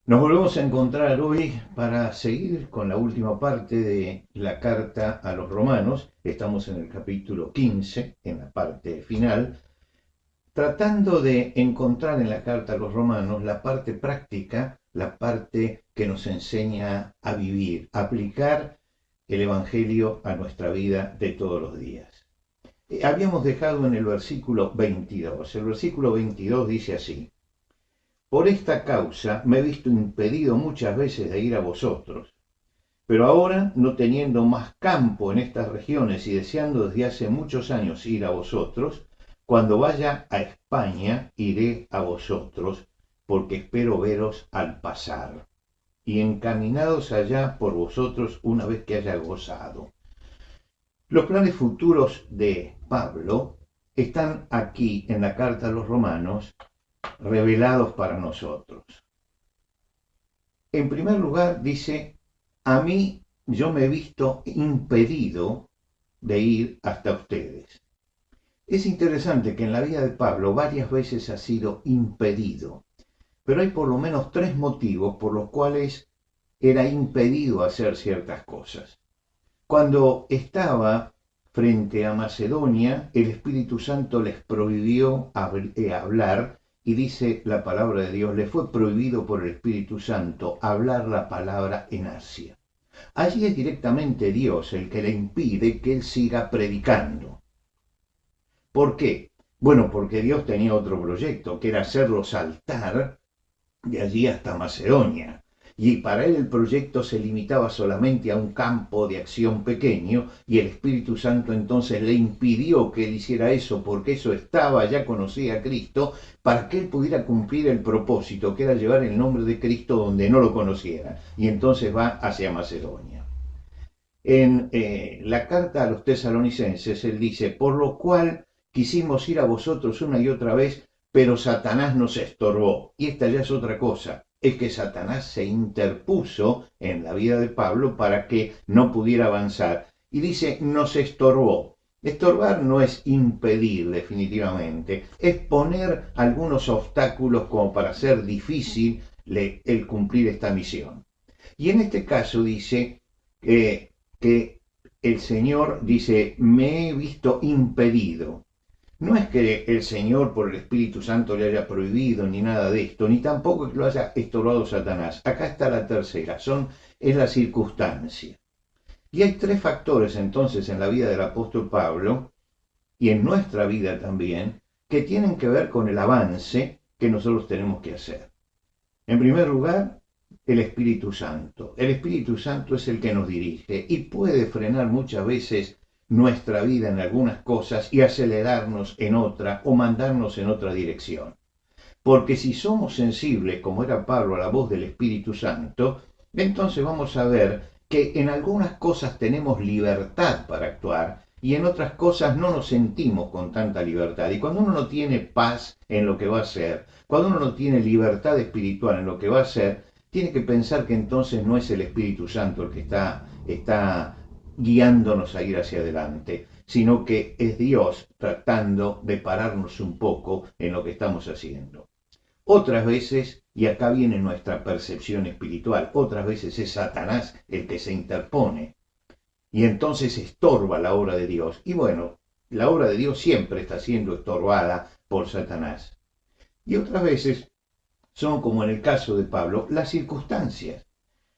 Nos volvemos a encontrar hoy para seguir con la última parte de la carta a los romanos. Estamos en el capítulo 15, en la parte final, tratando de encontrar en la carta a los romanos la parte práctica, la parte que nos enseña a vivir, a aplicar el Evangelio a nuestra vida de todos los días. Habíamos dejado en el versículo 22. El versículo 22 dice así: Por esta causa me he visto impedido muchas veces de ir a vosotros, pero ahora, no teniendo más campo en estas regiones y deseando desde hace muchos años ir a vosotros, cuando vaya a España iré a vosotros, porque espero veros al pasar, y encaminados allá por vosotros una vez que haya gozado. Los planes futuros de Pablo están aquí en la carta a los romanos, revelados para nosotros. En primer lugar, dice: a mí yo me he visto impedido de ir hasta ustedes. Es interesante que en la vida de Pablo varias veces ha sido impedido, pero hay por lo menos tres motivos por los cuales era impedido hacer ciertas cosas. Cuando estaba frente a Macedonia, el Espíritu Santo les prohibió hablar, y dice la palabra de Dios: le fue prohibido por el Espíritu Santo hablar la palabra en Asia. Allí es directamente Dios el que le impide que él siga predicando. ¿Por qué? Bueno, porque Dios tenía otro proyecto, que era hacerlo saltar de allí hasta Macedonia. Y para él el proyecto se limitaba solamente a un campo de acción pequeño, y el Espíritu Santo entonces le impidió que él hiciera eso, porque eso estaba, ya conocía a Cristo, para que él pudiera cumplir el propósito, que era llevar el nombre de Cristo donde no lo conociera. Y entonces va hacia Macedonia. En la carta a los tesalonicenses él dice: por lo cual quisimos ir a vosotros una y otra vez, pero Satanás nos estorbó. Y esta ya es otra cosa, es que Satanás se interpuso en la vida de Pablo para que no pudiera avanzar. Y dice: nos estorbó. Estorbar no es impedir definitivamente, es poner algunos obstáculos como para hacer difícil el cumplir esta misión. Y en este caso dice que el Señor dice: me he visto impedido. No es que el Señor por el Espíritu Santo le haya prohibido ni nada de esto, ni tampoco que lo haya estorbado Satanás. Acá está la tercera, es la circunstancia. Y hay tres factores entonces en la vida del apóstol Pablo, y en nuestra vida también, que tienen que ver con el avance que nosotros tenemos que hacer. En primer lugar, el Espíritu Santo. El Espíritu Santo es el que nos dirige y puede frenar muchas veces nuestra vida en algunas cosas y acelerarnos en otra o mandarnos en otra dirección. Porque si somos sensibles, como era Pablo, a la voz del Espíritu Santo, entonces vamos a ver que en algunas cosas tenemos libertad para actuar y en otras cosas no nos sentimos con tanta libertad. Y cuando uno no tiene paz en lo que va a hacer, cuando uno no tiene libertad espiritual en lo que va a hacer, tiene que pensar que entonces no es el Espíritu Santo el que está guiándonos a ir hacia adelante, sino que es Dios tratando de pararnos un poco en lo que estamos haciendo. Otras veces, y acá viene nuestra percepción espiritual, otras veces es Satanás el que se interpone y entonces estorba la obra de Dios. Y bueno, la obra de Dios siempre está siendo estorbada por Satanás. Y otras veces son, como en el caso de Pablo, las circunstancias,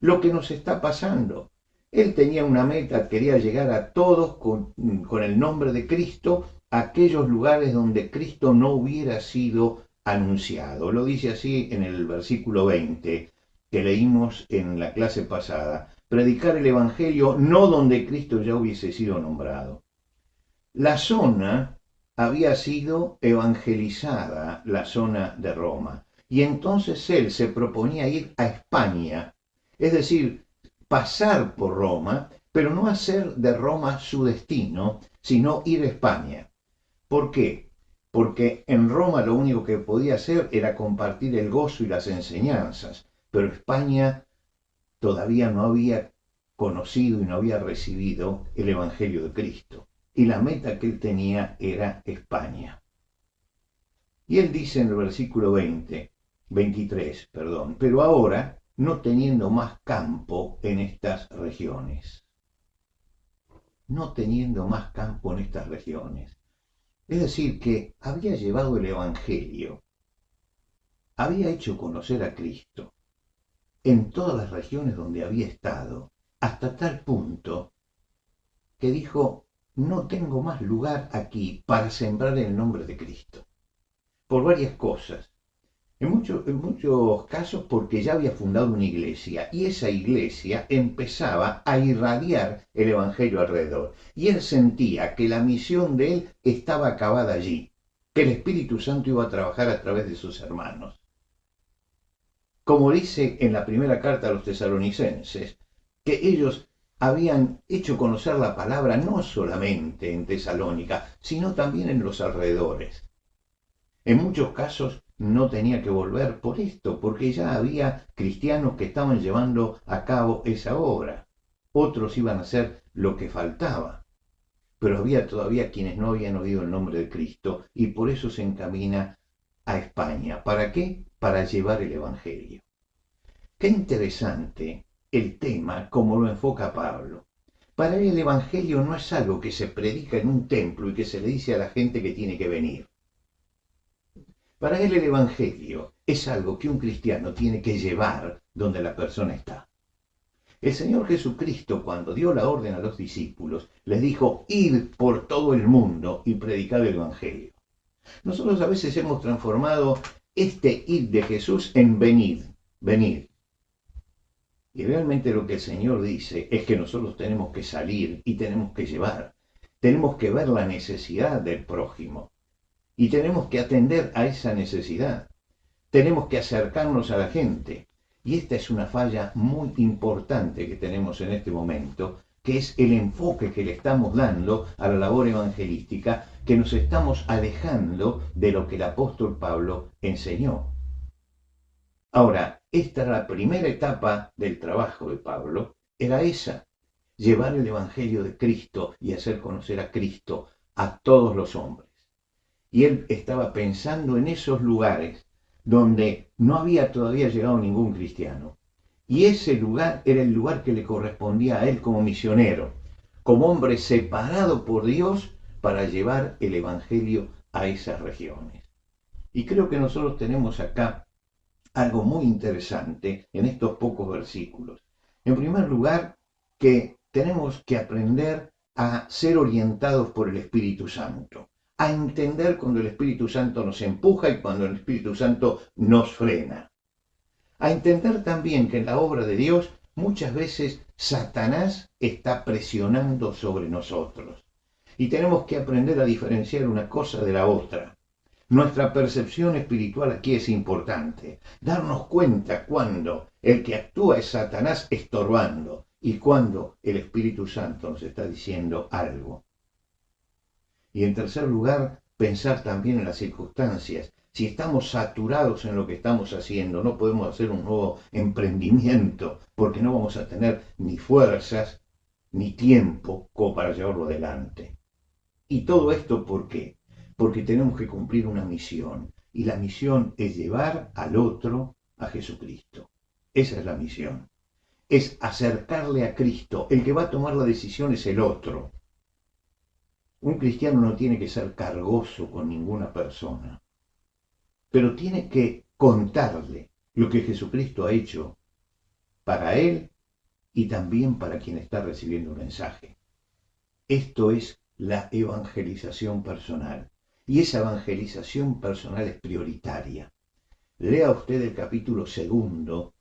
lo que nos está pasando. Él tenía una meta, quería llegar a todos con el nombre de Cristo, a aquellos lugares donde Cristo no hubiera sido anunciado. Lo dice así en el versículo 20 que leímos en la clase pasada: predicar el Evangelio no donde Cristo ya hubiese sido nombrado. La zona había sido evangelizada, la zona de Roma, y entonces él se proponía ir a España, es decir, pasar por Roma, pero no hacer de Roma su destino, sino ir a España. ¿Por qué? Porque en Roma lo único que podía hacer era compartir el gozo y las enseñanzas, pero España todavía no había conocido y no había recibido el Evangelio de Cristo. Y la meta que él tenía era España. Y él dice en el versículo 20: 23, perdón, pero ahora no teniendo más campo en estas regiones, no teniendo más campo en estas regiones. Es decir, que había llevado el Evangelio, había hecho conocer a Cristo en todas las regiones donde había estado, hasta tal punto que dijo, no tengo más lugar aquí para sembrar el nombre de Cristo, por varias cosas. En muchos casos porque ya había fundado una iglesia y esa iglesia empezaba a irradiar el Evangelio alrededor. Y él sentía que la misión de él estaba acabada allí, que el Espíritu Santo iba a trabajar a través de sus hermanos. Como dice en la primera carta a los tesalonicenses, que ellos habían hecho conocer la palabra no solamente en Tesalónica, sino también en los alrededores. En muchos casos no tenía que volver por esto, porque ya había cristianos que estaban llevando a cabo esa obra. Otros iban a hacer lo que faltaba. Pero había todavía quienes no habían oído el nombre de Cristo y por eso se encamina a España. ¿Para qué? Para llevar el Evangelio. Qué interesante el tema como lo enfoca Pablo. Para él el Evangelio no es algo que se predica en un templo y que se le dice a la gente que tiene que venir. Para él el Evangelio es algo que un cristiano tiene que llevar donde la persona está. El Señor Jesucristo, cuando dio la orden a los discípulos, les dijo, id por todo el mundo y predicad el Evangelio. Nosotros a veces hemos transformado este id de Jesús en venid, venid. Y realmente lo que el Señor dice es que nosotros tenemos que salir y tenemos que llevar. Tenemos que ver la necesidad del prójimo. Y tenemos que atender a esa necesidad. Tenemos que acercarnos a la gente. Y esta es una falla muy importante que tenemos en este momento, que es el enfoque que le estamos dando a la labor evangelística, que nos estamos alejando de lo que el apóstol Pablo enseñó. Ahora, esta era la primera etapa del trabajo de Pablo, era esa, llevar el Evangelio de Cristo y hacer conocer a Cristo a todos los hombres. Y él estaba pensando en esos lugares donde no había todavía llegado ningún cristiano. Y ese lugar era el lugar que le correspondía a él como misionero, como hombre separado por Dios para llevar el Evangelio a esas regiones. Y creo que nosotros tenemos acá algo muy interesante en estos pocos versículos. En primer lugar, que tenemos que aprender a ser orientados por el Espíritu Santo, a entender cuando el Espíritu Santo nos empuja y cuando el Espíritu Santo nos frena. A entender también que en la obra de Dios muchas veces Satanás está presionando sobre nosotros. Y tenemos que aprender a diferenciar una cosa de la otra. Nuestra percepción espiritual aquí es importante. Darnos cuenta cuando el que actúa es Satanás estorbando y cuando el Espíritu Santo nos está diciendo algo. Y en tercer lugar, pensar también en las circunstancias. Si estamos saturados en lo que estamos haciendo, no podemos hacer un nuevo emprendimiento porque no vamos a tener ni fuerzas ni tiempo como para llevarlo adelante. ¿Y todo esto por qué? Porque tenemos que cumplir una misión. Y la misión es llevar al otro a Jesucristo. Esa es la misión. Es acercarle a Cristo. El que va a tomar la decisión es el otro. Un cristiano no tiene que ser cargoso con ninguna persona, pero tiene que contarle lo que Jesucristo ha hecho para él y también para quien está recibiendo el mensaje. Esto es la evangelización personal. Y esa evangelización personal es prioritaria. Lea usted el capítulo 2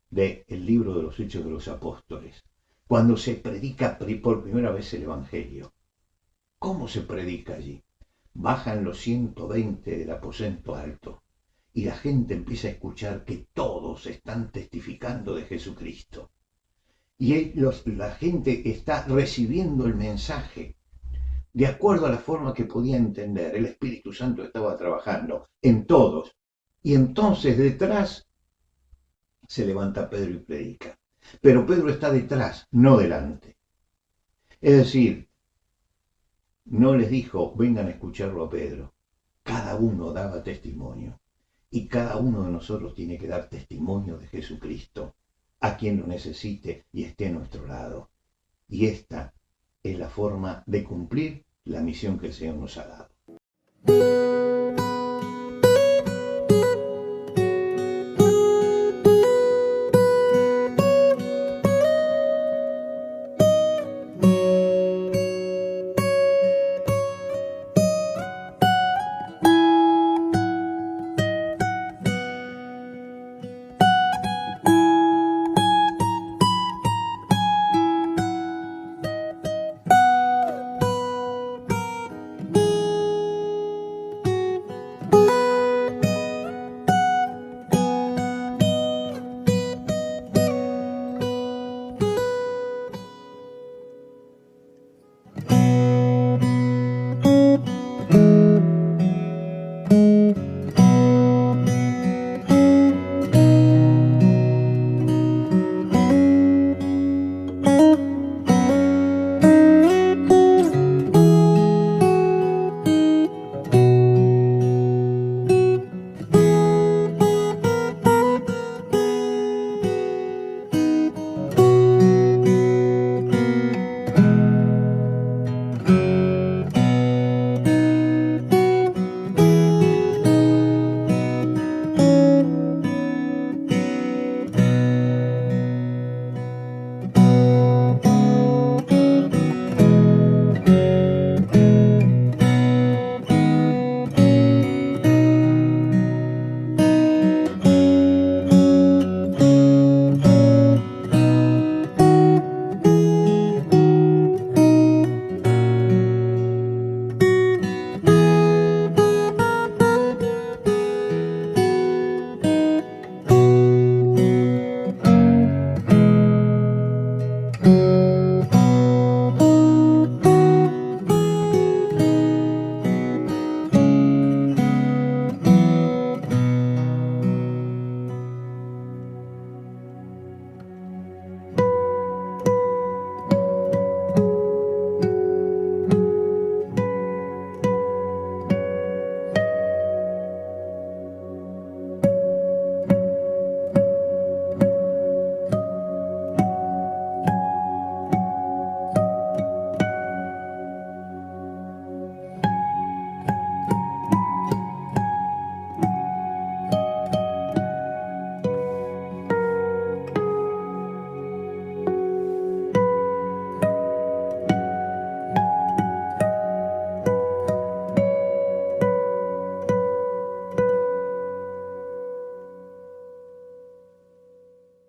del libro de los Hechos de los Apóstoles, cuando se predica por primera vez el Evangelio. ¿Cómo se predica allí? Bajan los 120 del aposento alto y la gente empieza a escuchar que todos están testificando de Jesucristo. Y la gente está recibiendo el mensaje de acuerdo a la forma que podía entender. El Espíritu Santo estaba trabajando en todos. Y entonces detrás se levanta Pedro y predica. Pero Pedro está detrás, no delante. Es decir, no les dijo, vengan a escucharlo a Pedro. Cada uno daba testimonio. y cada uno de nosotros tiene que dar testimonio de Jesucristo a quien lo necesite y esté a nuestro lado. Y esta es la forma de cumplir la misión que el Señor nos ha dado.